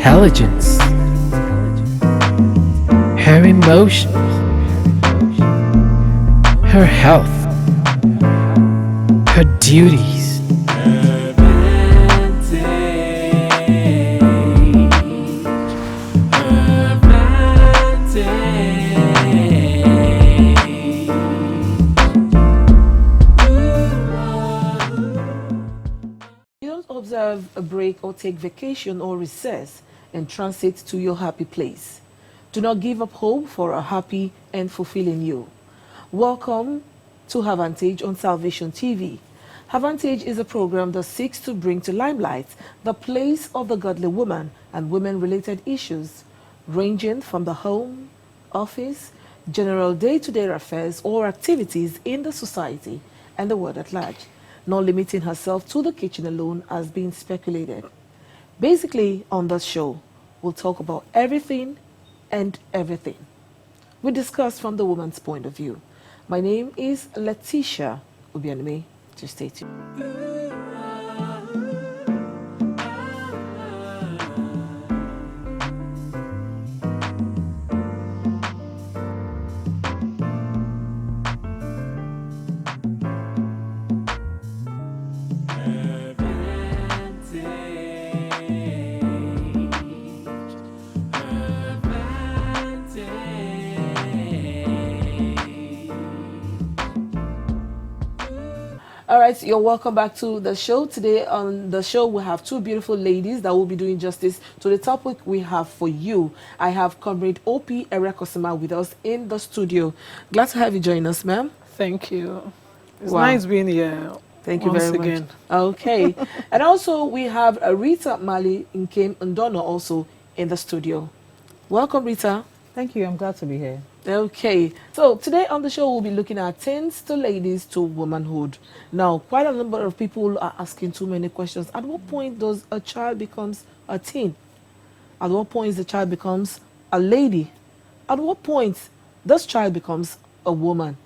intelligence, her emotions, her health, her duties. You don't observe a break or take vacation or recess and transit to your happy place. Do not give up hope for a happy and fulfilling you. Welcome to HERVANTAGE on Salvation TV. HERVANTAGE is a program that seeks to bring to limelight the place of the godly woman and women-related issues, ranging from the home, office, general day-to-day affairs or activities in the society and the world at large, not limiting herself to the kitchen alone as being speculated. Basically, on this show, we'll talk about everything and everything. We discuss from the woman's point of view. My name is Letitia Ubianime. Just stay tuned. All right, you're welcome back to the show. Today on the show, we have two beautiful ladies that will be doing justice to the topic we have for you. I have Comrade O.P. Erekosima with us in the studio. Glad to have you join us, ma'am. Thank you. It's Wow. nice being here. Thank you once very again. much. Okay. And also, we have Rita Mali Nkem Ndono also in the studio. Welcome, Rita. Thank you. I'm glad to be here. Okay, so today on the show we'll be looking at teens to ladies to womanhood. Now, quite a number of people are asking too many questions. At what point does a child becomes a teen? At what point the child becomes a lady? At what point this child becomes a woman?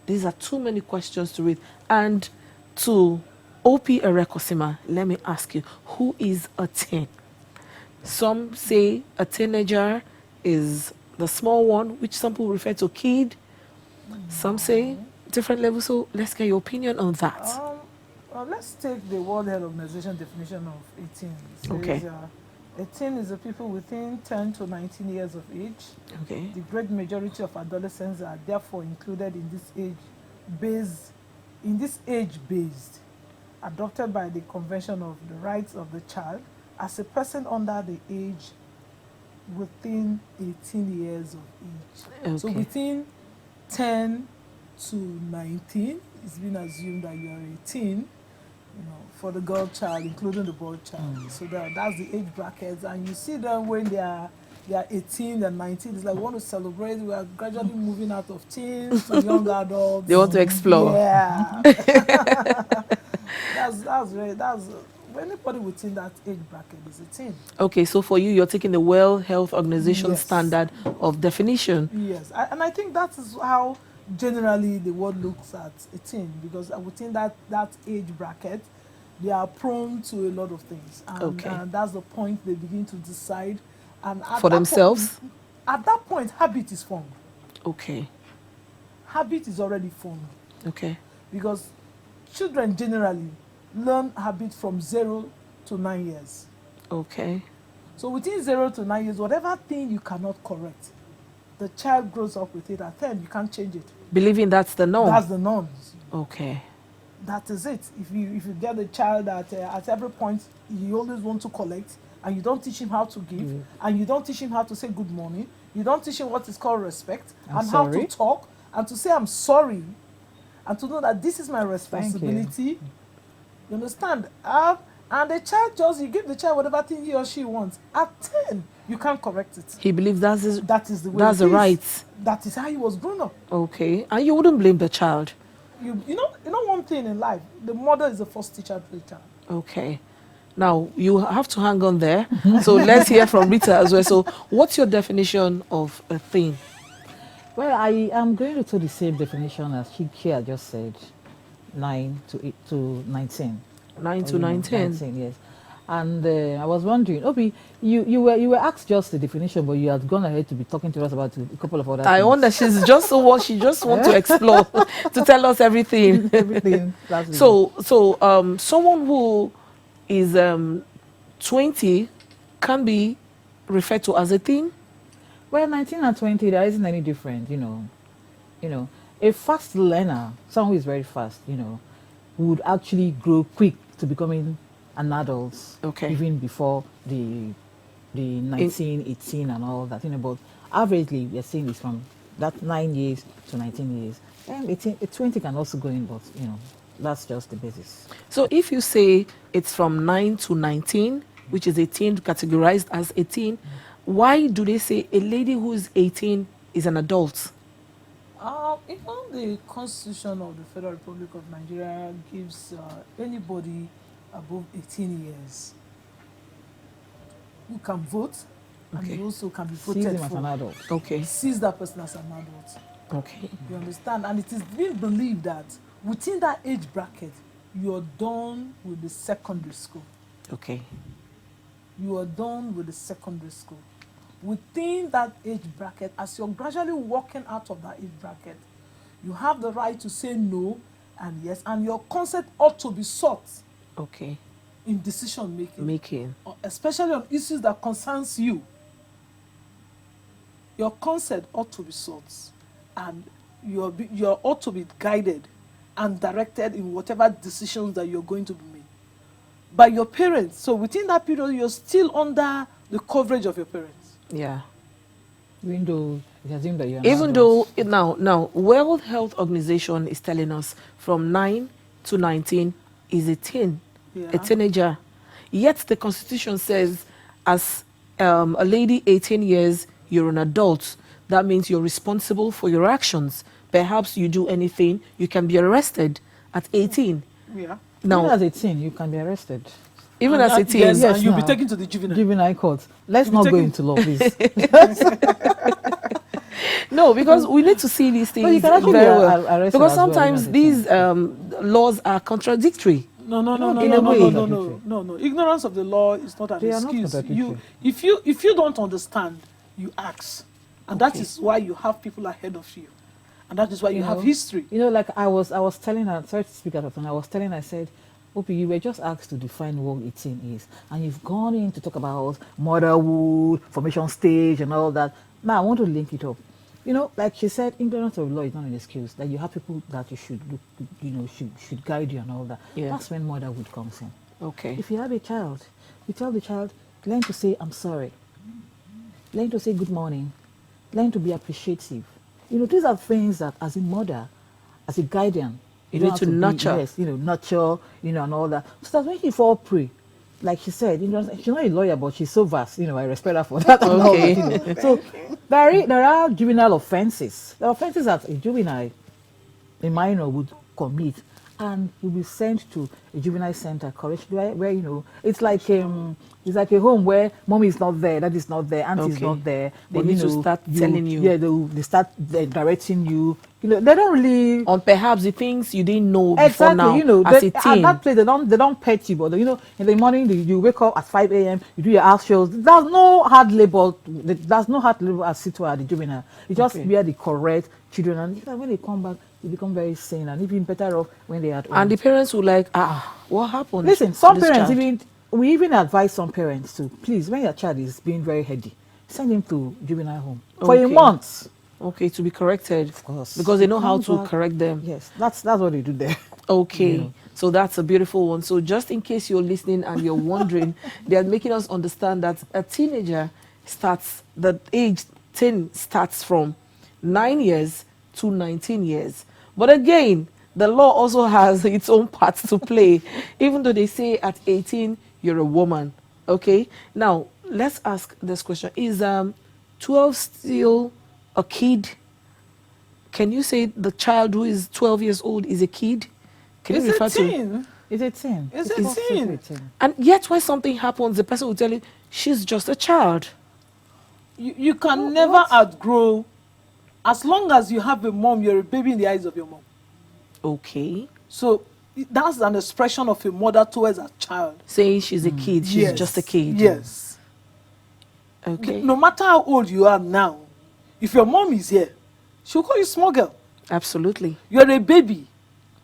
These are too many questions to read. And to O.P. Erekosima, let me ask you, who is a teen? Some say a teenager is the small one, which some people refer to kid. Some say different levels. So let's get your opinion on that. Well, let's take the World Health Organization definition of 18. It Okay. says, 18 is the people within 10 to 19 years of age. Okay. The great majority of adolescents are therefore included in this age-based, adopted by the Convention of the Rights of the Child as a person under the age within 18 years of age. So Okay. within 10 to 19, it's been assumed that you are 18, for the girl child, including the boy child. So that's the age brackets. And you see them when they are 18 and 19. It's like we want to celebrate. We are gradually moving out of teens to young adults. They want to explore. Yeah. that's anybody within that age bracket is a teen. Okay, so for you, you're taking the World Health Organization Yes. standard of definition. Yes, and I think that is how generally the world looks at a teen, because within that age bracket, they are prone to a lot of things. And, Okay. and that's the point they begin to decide. And at For that themselves? At that point, habit is formed. Okay. Habit is already formed, Okay. because children generally learn habit from 0 to 9 years. Okay. So within 0 to 9 years, whatever thing you cannot correct, the child grows up with it. At 10, you can't change it. Believing that's the norm. That's the norms. Okay. That is it. If you get the child at every point you always want to collect, and you don't teach him how to give, and you don't teach him how to say good morning, you don't teach him what is called respect, I'm and how sorry. to talk, and to say I'm sorry, and to know that this is my responsibility. You understand? And the child you give the child whatever thing he or she wants. At 10, you can't correct it. He believes that is the way that's it the is. right. That is how he was grown up. Okay. And you wouldn't blame the child. You know one thing in life, the mother is the first teacher to the child. Okay. Now, you have to hang on there. So let's hear from Rita as well. So what's your definition of a thing? Well, I am going to take the same definition as she had just said, 9 to 19. 9 to 19. 19, yes. And I was wondering, Obi, you were asked just the definition, but you had gone ahead to be talking to us about a couple of other I things. wonder, she's just so what she just want to explore, to tell us everything. Everything. That's So, someone who is 20 can be referred to as a teen. well, 19 and 20, there isn't any different, A fast learner, someone who is very fast, would actually grow quick to becoming an adult, Okay. even before the 19, 18 and all that, but averagely, we are saying it's from that 9 years to 19 years. And 20 can also go in, but, that's just the basis. So if you say it's from 9 to 19, which is 18, categorized as 18, why do they say a lady who's 18 is an adult? Even the Constitution of the Federal Republic of Nigeria gives anybody above 18 years who can vote, and Okay. he also can be Sees voted him as an for. adult. Okay. Sees that person as an adult. Okay. You understand? And it is being believed that within that age bracket, you're done with the secondary school. Okay. You are done with the secondary school. Within that age bracket, as you're gradually walking out of that age bracket, you have the right to say no and yes, and your consent ought to be sought Okay. in decision making, especially on issues that concerns you. Your consent ought to be sought, and you ought to be guided and directed in whatever decisions that you're going to be made by your parents. So within that period, you're still under the coverage of your parents. Yeah. Even though it assumes that you're an Even adult. though now World Health Organization is telling us from 9 to 19 is a teen, Yeah. a teenager. Yet the Constitution says as a lady 18 years, you're an adult. That means you're responsible for your actions. Perhaps you do anything, you can be arrested at 18. Yeah. Now, Even as a teen, you can be arrested. even as a teen. Yes, Yes, and you'll be now. taken to the juvenile. Juvenile court. Let's You'll not be go taken- into law, please. No, because we need to see these But you things can actually very be well. arrested Because as well, sometimes even as a these laws are contradictory. No, in a no, way, no. Ignorance of the law is not an They are not excuse. contradictory. If you don't understand, you ask, and that Okay. is why you have people ahead of you, and that is why you have know, history. Like I was telling her, sorry to speak out of turn, I said, Opie, you were just asked to define what 18 is, and you've gone in to talk about motherhood, formation stage, and all that. Now I want to link it up. Like she said, ignorance of law is not an excuse. That you have people that you should look, should guide you and all that. Yeah. That's when motherhood comes in. Okay. If you have a child, you tell the child, learn to say I'm sorry. Learn to say good morning. Learn to be appreciative. These are things that as a mother, as a guardian, You don't need have to nurture. Yes, nurture, and all that. So that when she fall prey, like she said, she's not a lawyer, but she's so vast, I respect her for that. and all Okay. that, So there are juvenile offenses. There are offenses that a juvenile, a minor would commit and will be sent to a juvenile center, correction, where it's like a home where mommy is not there, dad is not there, auntie is Okay. not there. They But, need to start telling you. Yeah, they start directing you. They don't really. On perhaps the things you didn't know before Exactly, now as a at teen. that place they don't pet you, but in the morning you wake up at 5 a.m. you do your house shows. There's no hard labor. There's no hard labor as it were at the juvenile. You just Okay. bear the correct children, and when they come back, they become very sane and even better off when they are at home. And the parents will like, what happened? Listen, to some this parents child? we even advise some parents to please, when your child is being very heady, send him to juvenile home for a Okay. month. Okay, to be corrected. Of course. Because they know how Comes to back- correct them. Yes, that's what they do there. Okay, so that's a beautiful one. So just in case you're listening and you're wondering, they are making us understand that a teenager the age 10 starts from 9 years to 19 years. But again, the law also has its own part to play, even though they say at 18, you're a woman. Okay, now let's ask this question. Is 12 still a kid? Can you say the child who is 12 years old is a kid? Can you It's refer a to? teen. It's a teen. It's a It's teen. a teen. And yet when something happens, the person will tell you, she's just a child. You can never outgrow. As long as you have a mom, you're a baby in the eyes of your mom. Okay. So that's an expression of a mother towards a child. Saying she's a kid, she's Yes, just a kid. Yes. Okay. No matter how old you are now, if your mom is here, she'll call you small girl. Absolutely. You're a baby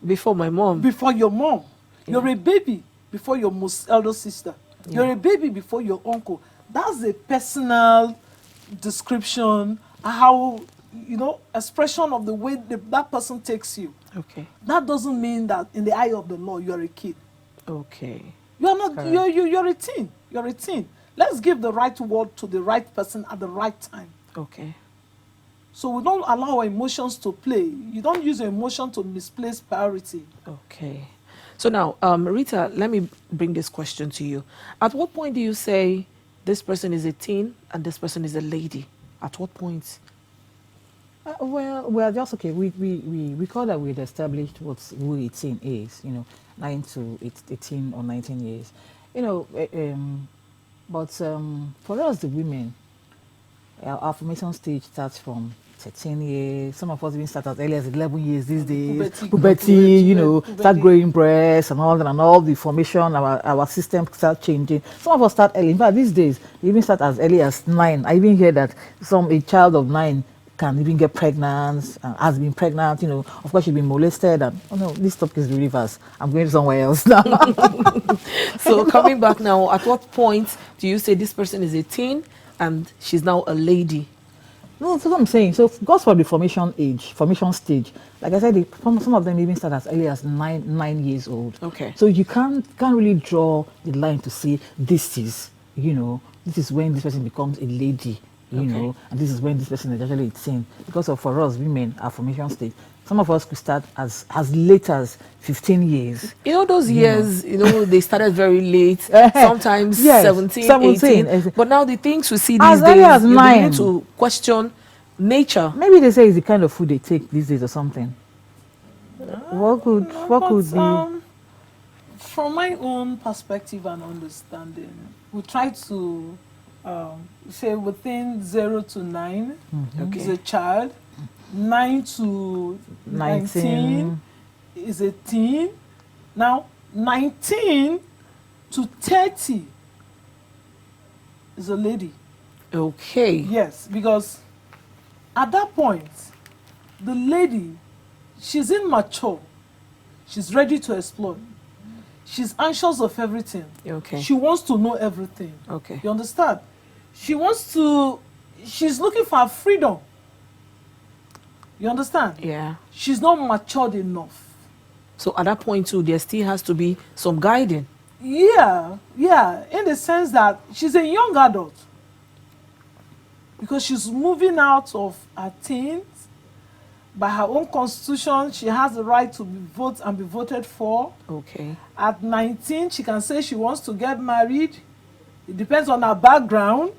Before my mom. before your mom. Yeah. You're a baby before your most elder sister. Yeah. You're a baby before your uncle. That's a personal description, how, expression of the way that person takes you. Okay. That doesn't mean that in the eye of the law, you're a kid. Okay. You're not, you're a teen. You're a teen. Let's give the right word to the right person at the right time. Okay. So we don't allow our emotions to play. You don't use your emotion to misplace priority. Okay. So now, Rita, let me bring this question to you. At what point do you say this person is a teen and this person is a lady? At what point? Well, we are just okay. We call that we'd established who a teen is, 9 to 18 or 19 years. But for us, the women, our formation stage starts from 13 years. Some of us even start as early as 11 years these days. Puberty, start growing breasts and all that, and all the formation, our system start changing. Some of us start early. In fact, these days, they even start as early as 9. I even hear that a child of 9 can even get pregnant, has been pregnant, of course she's been molested, and oh no, this topic is really vast. I'm going somewhere else now. So coming back now, at what point do you say this person is a teen and she's now a lady? No, that's what I'm saying. So goes for the formation stage. Like I said, some of them even start as early as 9 years old. Okay. So you can't really draw the line to say this is when this person becomes a lady. And this is when this person is actually 18. Because for us women, our formation stage, some of us could start as late as 15 years. Those years, they started very late, sometimes yes, 17, 18. But now the things we see as these days, as you're 9. beginning to question nature. Maybe they say it's the kind of food they take these days or something. What could be? From my own perspective and understanding, we try to say within 0 to 9 is a child, 9 to 19 is a teen. Now 19 to 30 is a lady. Okay. Yes, because at that point, the lady, she's immature. She's ready to explore. She's anxious of everything. Okay. She wants to know everything. Okay. You understand? She's looking for freedom. You understand? Yeah. She's not matured enough. So at that point too, there still has to be some guiding. Yeah, in the sense that she's a young adult. Because she's moving out of her teens. By her own constitution, she has the right to vote and be voted for. Okay. At 19, she can say she wants to get married. It depends on her background.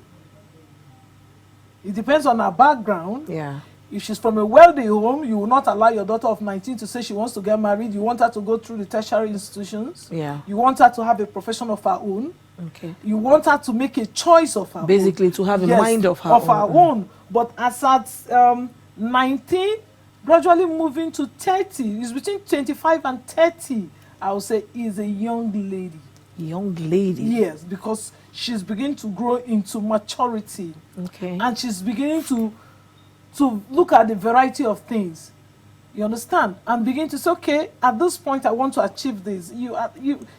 Yeah. If she's from a wealthy home, you will not allow your daughter of 19 to say she wants to get married. You want her to go through the tertiary institutions. Yeah. You want her to have a profession of her own. Okay. You want her to make a choice of her Basically, own. to have a mind of her own. But as at 19, gradually moving to 30, it's between 25 and 30, I would say, is a young lady. Young lady. Yes, because she's beginning to grow into maturity. Okay. And she's beginning to look at the variety of things. You understand? And begin to say, okay, at this point I want to achieve this.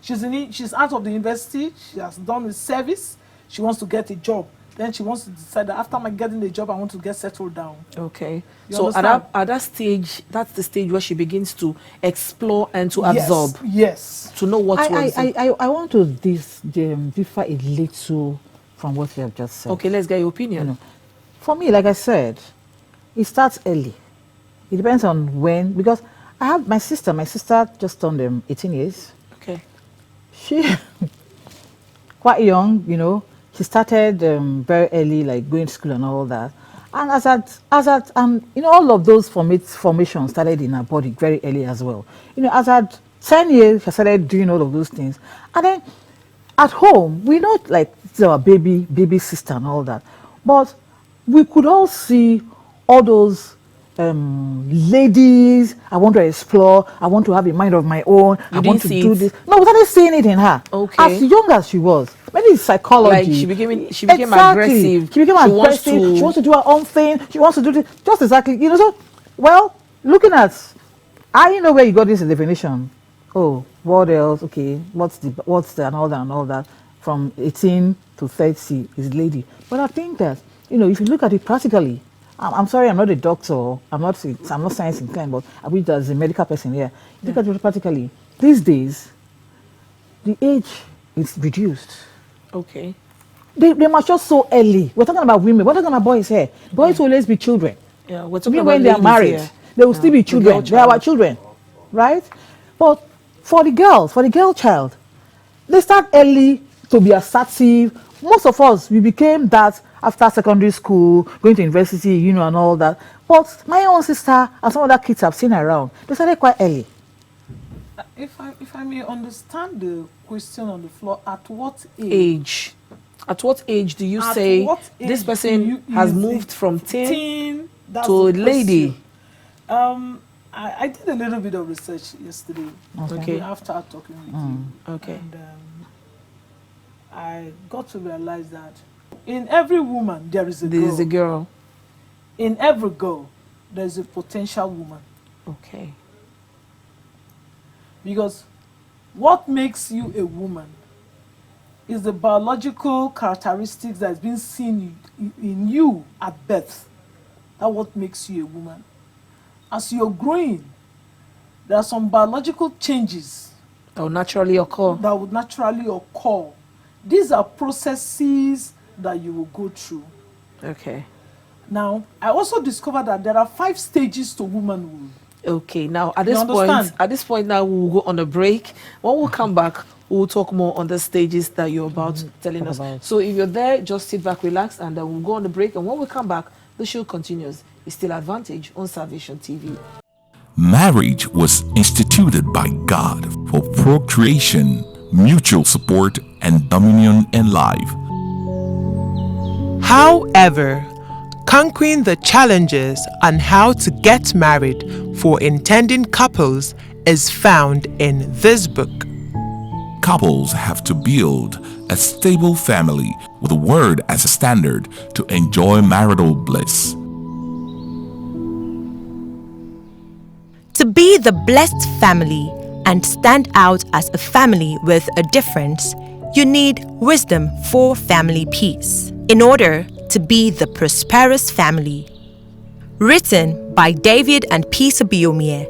She's out of the university, she has done the service, she wants to get a job. Then she wants to decide that after getting the job, I want to get settled down. Okay. You so understand? at that stage, that's the stage where she begins to explore and to absorb. Yes. To know what I want to differ a little from what you have just said. Okay, let's get your opinion. For me, like I said, it starts early. It depends on when, because I have my sister just turned 18 years. Okay. She quite young, she started very early, like going to school and all that. And as at all of those formations started in her body very early as well. As at 10 years, she started doing all of those things. And then at home, we're not like our baby sister and all that. But we could all see all those ladies, I want to explore, I want to have a mind of my own, I want to do this. No, we started seeing it in her. Okay. As young as she was. Maybe it's psychology. Like she became aggressive. She became aggressive. She wants to do her own thing. She wants to do this. Just exactly. So, well, looking at, I know where you got this definition. Oh, what else? Okay, what's the and all that. From 18 to 30 is lady. But I think that, if you look at it practically, I'm sorry, I'm not a doctor. I'm not science inclined, but I wish there's a medical person here. Look at it practically. These days, the age is reduced. Okay. They mature so early. We're talking about women. We're talking about boys here. Boys will always be children. Yeah, we're talking Even about when they are married, here. they will still be children. They are our children, right? But for the girl child, they start early to be assertive. Most of us, we became that after secondary school, going to university, and all that. But my own sister and some other kids I've seen around, they started quite early. If I may understand the question on the floor, at what age? At what age do you say this person has moved from teen to a lady? I did a little bit of research yesterday. Okay. After talking with you. Okay. And I got to realize that in every woman there is a girl. There is a girl. In every girl there is a potential woman. Okay. Because what makes you a woman is the biological characteristics that has been seen in you at birth. That's what makes you a woman. As you're growing, there are some biological changes that would naturally occur. These are processes that you will go through. Okay. Now, I also discovered that there are 5 stages to womanhood. Okay, now at this point now we'll go on a break. When we come back, we'll talk more on the stages that you're about telling us. So if you're there, just sit back, relax, and then we'll go on the break. And when we come back, the show continues. It's still Advantage on Salvation TV. Marriage was instituted by God for procreation, mutual support, and dominion in life. However, conquering the challenges on how to get married for intending couples is found in this book. Couples have to build a stable family with the word as a standard to enjoy marital bliss. To be the blessed family and stand out as a family with a difference, you need wisdom for family peace in order to be the prosperous family. Written by David and Peace Obiomie.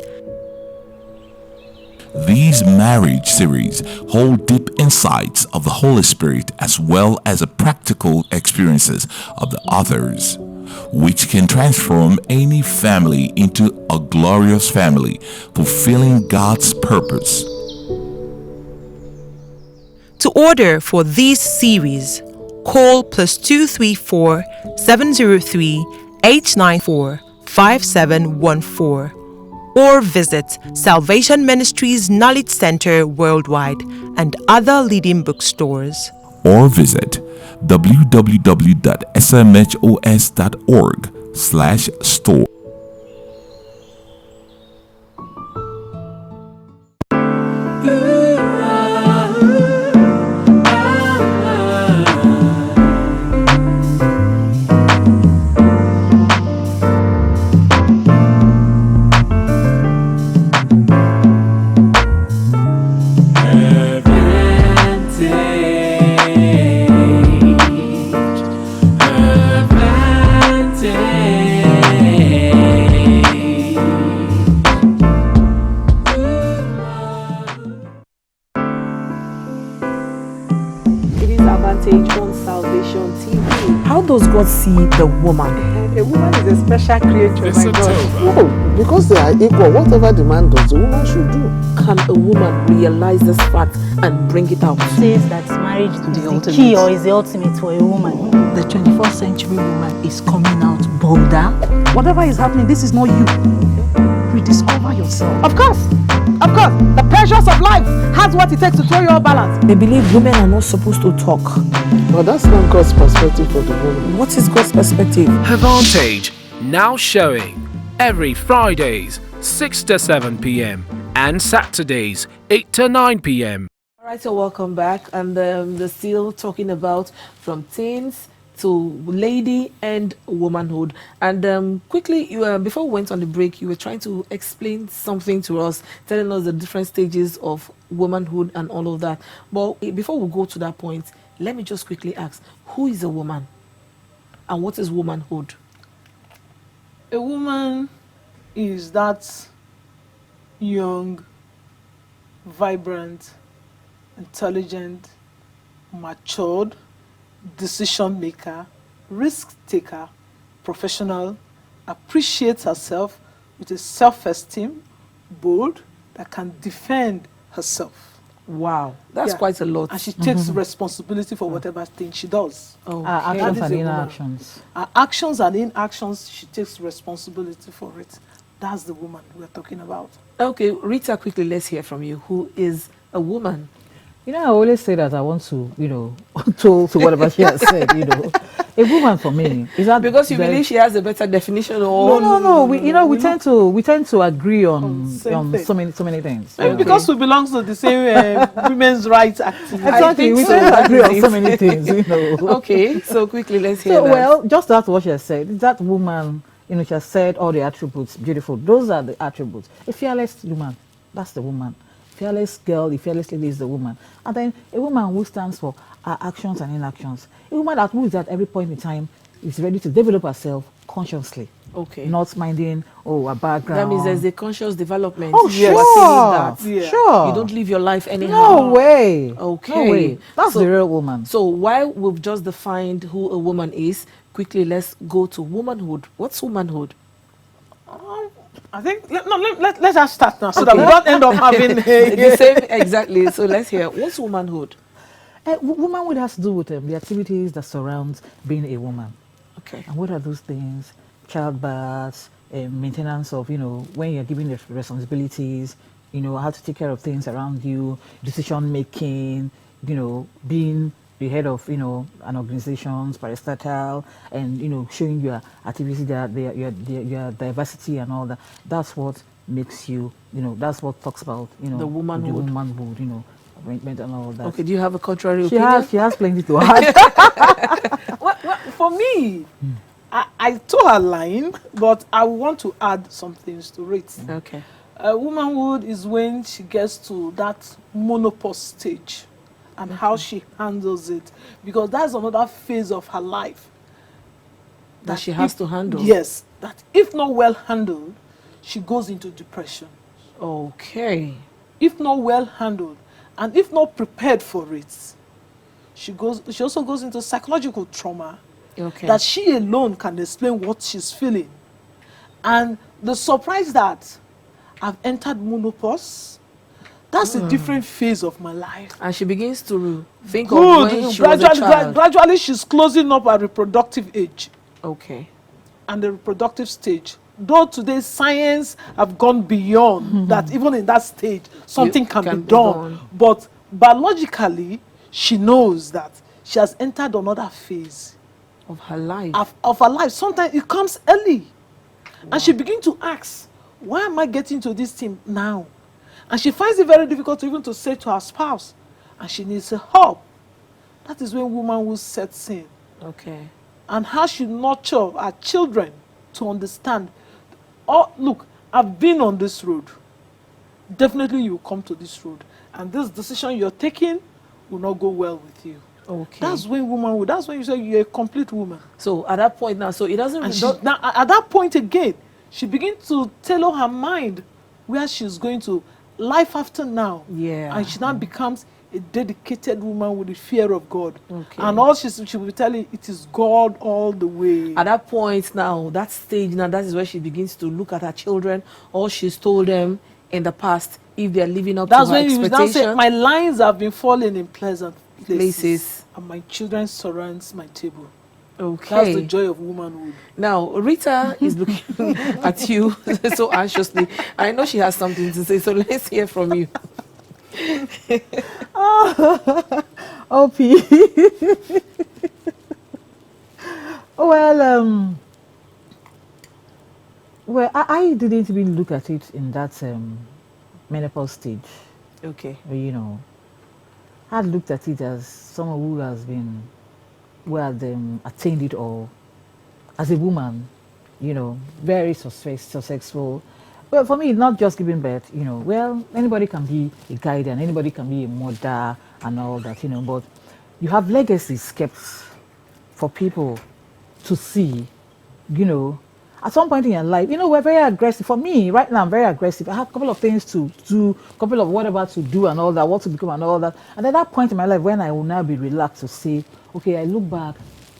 These marriage series hold deep insights of the Holy Spirit as well as the practical experiences of the authors, which can transform any family into a glorious family, fulfilling God's purpose. To order for these series, call +234 703 894 5714 or visit Salvation Ministries Knowledge Center worldwide and other leading bookstores. Or visit www.smhos.org/store. How does God see the woman? A woman is a special creature, my God. No, because they are equal. Whatever the man does, the woman should do. Can a woman realize this fact and bring it out? Says that marriage is the key or is the ultimate for a woman. The 21st century woman is coming out bolder. Whatever is happening, this is not you. Rediscover yourself. Of course. The pressures of life has what it takes to throw you off balance. They believe women are not supposed to talk. But that's not God's perspective for the woman. What is God's perspective? HERVANTAGE, now showing every Fridays 6 to 7 p.m. and Saturdays 8 to 9 p.m. All right, so welcome back. And they're still talking about from teens to lady and womanhood. And quickly, before we went on the break, you were trying to explain something to us, telling us the different stages of womanhood and all of that. But before we go to that point, let me just quickly ask, who is a woman? And what is womanhood? A woman is that young, vibrant, intelligent, matured, decision maker, risk taker, professional, appreciates herself with a self-esteem, bold, that can defend herself. Wow, that's quite a lot. And she takes responsibility for whatever thing she does. Okay. Actions and inactions. Her actions and inactions, she takes responsibility for it. That's the woman we're talking about. Okay, Rita, quickly, let's hear from you. Who is a woman? You know, I always say that I want to, to whatever she has said, A woman for me is that because you believe she has a better definition, or no. We tend to agree on so many things. Maybe because we belong to the same women's rights activists. Exactly, we tend to agree on so many things. Okay, so quickly let's hear. So well, just that's what she has said. That woman, she has said all the attributes. Beautiful. Those are the attributes. A fearless woman, that's the woman. Fearless girl, the fearless lady is the woman. And then a woman who stands for her actions and inactions. A woman that who is at every point in time is ready to develop herself consciously. Okay. Not minding, a background. That means there's a conscious development. Oh, sure. Sure. You don't live your life anyhow. No way. Okay. No way. That's the real woman. So while we've just defined who a woman is, quickly let's go to womanhood. What's womanhood? I think let's just start now so that we don't end up having the same exactly. So let's hear. What's womanhood? Womanhood has to do with the activities that surround being a woman. Okay. And what are those things? Childbirth, maintenance of, when you're given the responsibilities, how to take care of things around you, decision making, being the head of, an organization's parastatal, and, showing your activity, your diversity and all that. That's what makes you, that's what talks about, the womanhood. The womanhood, arrangement and all that. Okay, do you have a contrary opinion? She has plenty to add. well, for me, I told her line, but I want to add some things to it. Okay. Womanhood is when she gets to that menopause stage and how she handles it, because that's another phase of her life that she has to handle. Yes, that if not well handled, she goes into depression. Okay. If not well handled, and if not prepared for it, she also goes into psychological trauma. Okay. That she alone can explain what she's feeling. And the surprise that I've entered menopause, that's a different phase of my life. And she begins to think of when she was a child. Gradually, she's closing up her reproductive age. Okay. And the reproductive stage. Though today science have gone beyond that, even in that stage, something can be done. But biologically, she knows that she has entered another phase of her life. Of her life. Sometimes it comes early. Wow. And she begins to ask, why am I getting to this thing now? And she finds it very difficult even to say to her spouse. And she needs help. That is when womanhood sets in. Okay. And how she nurture her children to understand. Oh, look, I've been on this road. Definitely you will come to this road. And this decision you're taking will not go well with you. Okay. That's when womanhood, that's when you say you're a complete woman. So at that point now, so it doesn't... now, at that point again, she begins to tailor her mind where she's going to life after now. Yeah. And she now becomes a dedicated woman with the fear of God. Okay. And all she will be telling, it is God all the way. At that point now, that stage now, that is where she begins to look at her children, all she's told them in the past, if they're living up to her expectation. That's when you now say, my lines have been falling in pleasant places. And my children surrounds my table. Okay. That's the joy of womanhood. Now, Rita is looking at you so anxiously. I know she has something to say, so let's hear from you. OP. Well, Well, I didn't even look at it in that menopause stage. Okay. You know, I looked at it as someone who had attained it all. As a woman, you know, very successful. Well, for me, not just giving birth, you know, well, anybody can be a guardian, anybody can be a mother and all that, you know, but you have legacies kept for people to see, you know. At some point in your life, you know, we're very aggressive. For me, right now, I'm very aggressive. I have a couple of things to do, a couple of whatever to do and all that, what to become and all that. And at that point in my life, when I will now be relaxed to say, okay, I look back,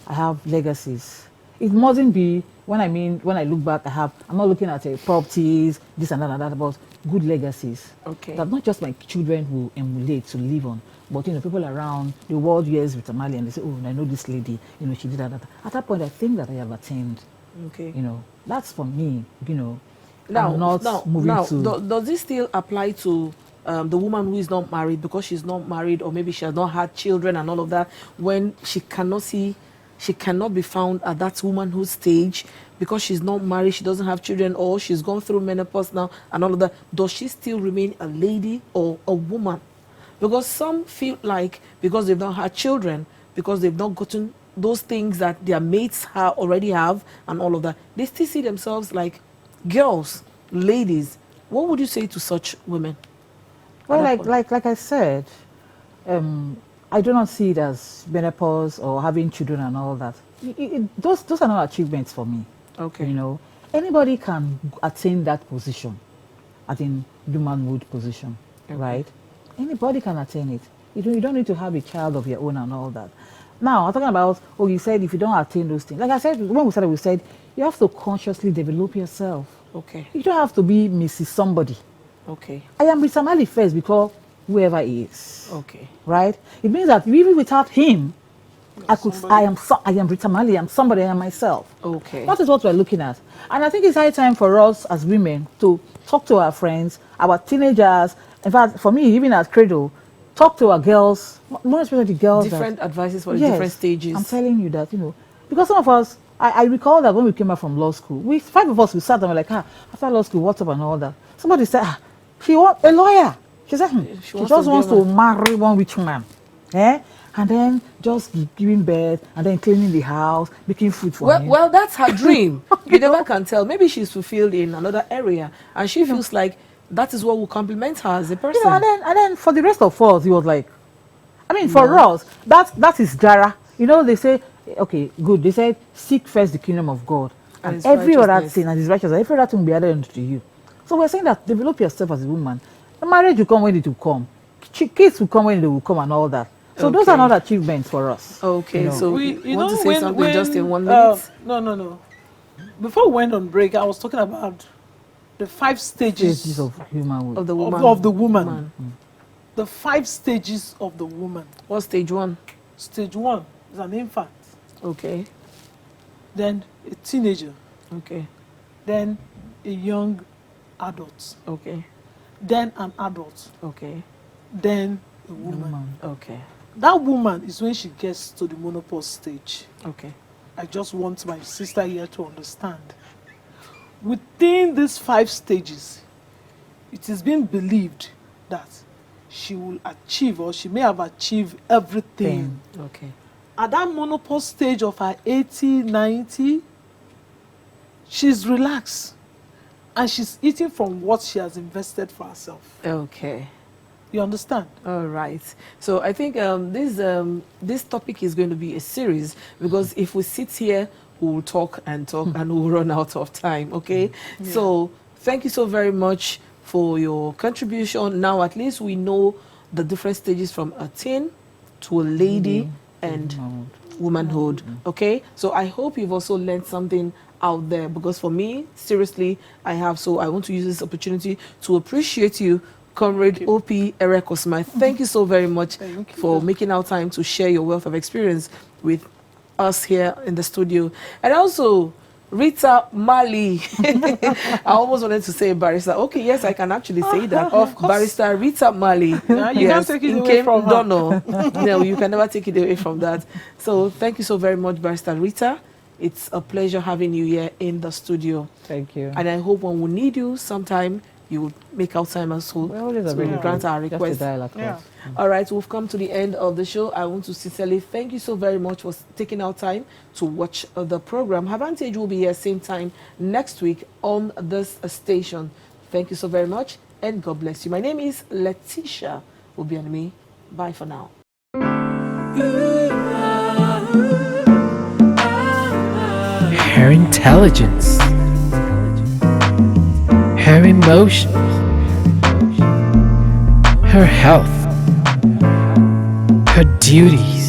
I have legacies. It mustn't be, when I look back, I'm not looking at properties, this and that, but good legacies. Okay. That not just my children will emulate to live on, but, you know, people around the world hears with Amali and they say, oh, I know this lady, you know, she did that. At that point, I think that I have attained. Okay. You know, that's for me, you know. Now, I'm not moving to... does this still apply to the woman who is not married, because she's not married, or maybe she has not had children and all of that, when she cannot be found at that womanhood stage because she's not married, she doesn't have children, or she's gone through menopause now and all of that, does she still remain a lady or a woman? Because some feel like because they've not had children, because they've not gotten those things that their mates already have and all of that, they still see themselves like girls, ladies. What would you say to such women? Well, like I said, I do not see it as menopause or having children and all that. Those are not achievements for me. Okay. You know, anybody can attain that position, in womanhood position, okay, right? Anybody can attain it. You don't need to have a child of your own and all that. Now, I'm talking about, you said if you don't attain those things. Like I said, when we said you have to consciously develop yourself. Okay. You don't have to be Mrs. Somebody. Okay. I am Rita Mali first because whoever he is. Okay. Right? It means that even without him, I am Rita Mali, I'm somebody, I am myself. Okay. That is what we're looking at. And I think it's high time for us as women to talk to our friends, our teenagers. In fact, for me, even as Cradle, talk to our girls, more especially girls. Different advices for the different stages. I'm telling you that, you know, because some of us, I recall that when we came back from law school, five of us, we sat and we're like, after law school, what's up and all that. Somebody said, she wants a lawyer. She said, she just wants to marry one rich man. Eh? And then just giving birth and then cleaning the house, making food for him. Well, that's her dream. You never can tell. Maybe she's fulfilled in another area and she feels like that is what will complement her as a person. You know, and then for the rest of us, he was like, for us, that is Jara. You know, they say, okay, good. They said, seek first the kingdom of God. And every other thing, and his righteousness, every other thing will be added unto you. So we're saying that develop yourself as a woman. The marriage will come when it will come. Kids will come when they will come and all that. So those are not achievements for us. Okay, you know. so you want to say something just in 1 minute? No. Before we went on break, I was talking about the 5 stages of humanhood. Of the woman. Of the woman. The 5 stages of the woman. What's stage 1? Stage 1 is an infant. Okay. Then a teenager. Okay. Then a young adult. Okay. Then an adult. Okay. Then a woman. Okay. That woman is when she gets to the menopause stage. Okay. I just want my sister here to understand. Within these 5 stages, it is being believed that she will achieve, or she may have achieved everything. Okay. At that menopause stage of her 80, 90, she's relaxed. And she's eating from what she has invested for herself. Okay. You understand? All right. So I think this topic is going to be a series, because if we sit here, we'll talk and we'll run out of time. Okay. Yeah. So thank you so very much for your contribution. Now at least we know the different stages from a teen to a lady and womanhood. Okay. So I hope you've also learned something out there, because for me, seriously, I have. So I want to use this opportunity to appreciate you, Comrade O.P. Erekosma. Thank you so very much for making our time to share your wealth of experience with us here in the studio. And also, Rita Mali. I almost wanted to say barrister. Okay, yes, I can actually say that. Of course. Barrister Rita Mali. Yeah, you can't take it away from her. No, you can never take it away from that. So thank you so very much, Barrister Rita. It's a pleasure having you here in the studio. Thank you. And I hope when we need you sometime, you will make out time and so to grant our request. All right, we've come to the end of the show. I want to sincerely thank you so very much for taking out time to watch the program. HERVANTAGE will be here same time next week on this station. Thank you so very much, and God bless you. My name is Letitia Obianemi. Bye for now. Her intelligence, her emotion, her health, her duties,